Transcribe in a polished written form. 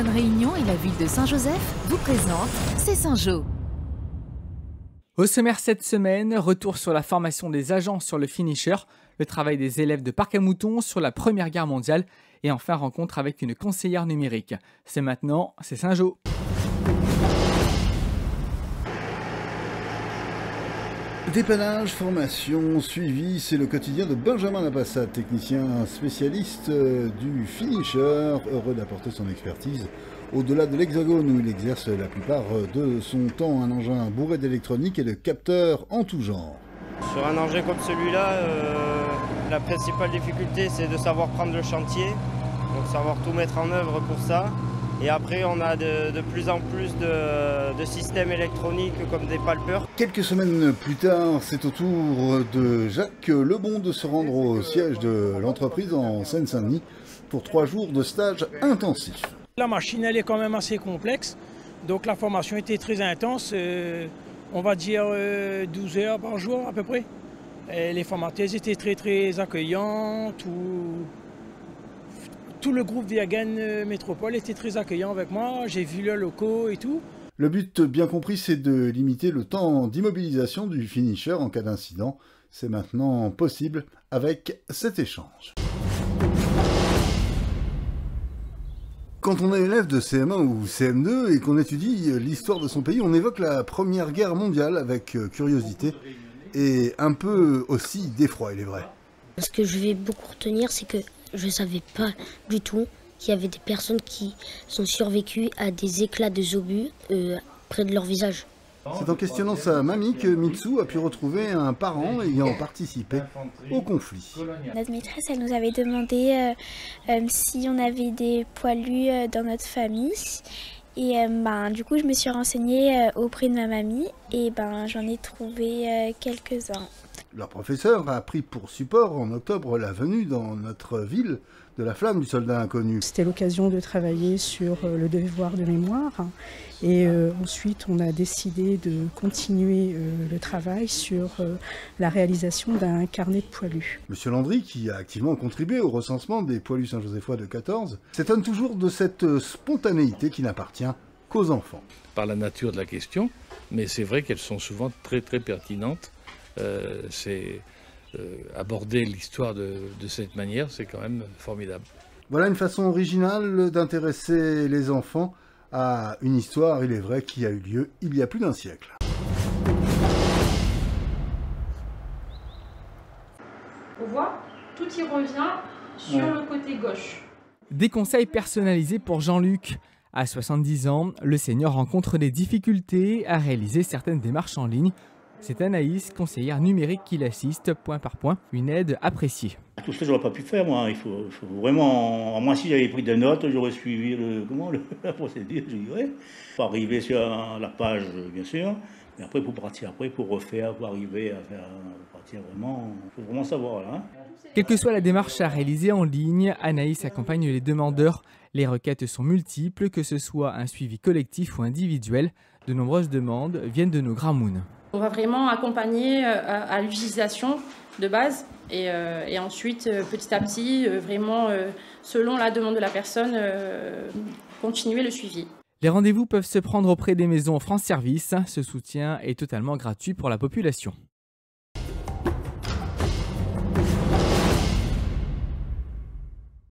Carson Réunion et la ville de Saint-Joseph vous présentent C'est Saint-Jo. Au sommaire cette semaine, retour sur la formation des agents sur le finisher, le travail des élèves de Parc à Moutons sur la Première Guerre mondiale et enfin rencontre avec une conseillère numérique. C'est maintenant, c'est Saint-Jo. Dépannage, formation, suivi, c'est le quotidien de Benjamin Lapassade, technicien spécialiste du finisher, heureux d'apporter son expertise au-delà de l'Hexagone où il exerce la plupart de son temps un engin bourré d'électronique et de capteurs en tout genre. Sur un engin comme celui-là, la principale difficulté c'est de savoir prendre le chantier, donc savoir tout mettre en œuvre pour ça. Et après, on a de plus en plus de systèmes électroniques comme des palpeurs. Quelques semaines plus tard, c'est au tour de Jacques Lebon de se rendre au siège de l'entreprise en Seine-Saint-Denis pour 3 jours de stage intensif. La machine, elle est quand même assez complexe, donc la formation était très intense, on va dire 12 heures par jour à peu près. Et les formateurs étaient très accueillants, tout le groupe Viagen Métropole était très accueillant avec moi, j'ai vu leurs locaux et tout. Le but, bien compris, c'est de limiter le temps d'immobilisation du finisher en cas d'incident. C'est maintenant possible avec cet échange. Quand on est élève de CM1 ou CM2 et qu'on étudie l'histoire de son pays, on évoque la Première Guerre mondiale avec curiosité et un peu aussi d'effroi, il est vrai. Ce que je vais beaucoup retenir, c'est que je ne savais pas du tout qu'il y avait des personnes qui sont survécues à des éclats de obus près de leur visage. C'est en questionnant sa mamie que Mitsu a pu retrouver un parent ayant participé au conflit. Notre maîtresse, elle nous avait demandé si on avait des poilus dans notre famille. Et du coup, je me suis renseignée auprès de ma mamie et j'en ai trouvé quelques-uns. Leur professeur a pris pour support en octobre la venue dans notre ville de la flamme du soldat inconnu. C'était l'occasion de travailler sur le devoir de mémoire et ensuite on a décidé de continuer le travail sur la réalisation d'un carnet de poilus. Monsieur Landry, qui a activement contribué au recensement des poilus saint-joséphois de 14, s'étonne toujours de cette spontanéité qui n'appartient qu'aux enfants. Par la nature de la question, mais c'est vrai qu'elles sont souvent très pertinentes. Aborder l'histoire de cette manière, c'est quand même formidable. Voilà une façon originale d'intéresser les enfants à une histoire, il est vrai, qui a eu lieu il y a plus d'un siècle. On voit, tout y revient sur le côté gauche. Des conseils personnalisés pour Jean-Luc. À 70 ans, le senior rencontre des difficultés à réaliser certaines démarches en ligne. C'est Anaïs, conseillère numérique, qui l'assiste point par point, une aide appréciée. Tout ça, j'aurais pas pu faire, moi. Il faut vraiment... Moi, si j'avais pris des notes, j'aurais suivi la procédure, je dirais. Pour arriver sur la page, bien sûr. Mais après, pour partir après, pour refaire, pour arriver à faire partir vraiment... Il faut vraiment savoir, là. Quelle que soit la démarche à réaliser en ligne, Anaïs accompagne les demandeurs. Les requêtes sont multiples, que ce soit un suivi collectif ou individuel. De nombreuses demandes viennent de nos Gramounes. On va vraiment accompagner à l'utilisation de base et ensuite, petit à petit, vraiment selon la demande de la personne, continuer le suivi. Les rendez-vous peuvent se prendre auprès des maisons France Service. Ce soutien est totalement gratuit pour la population.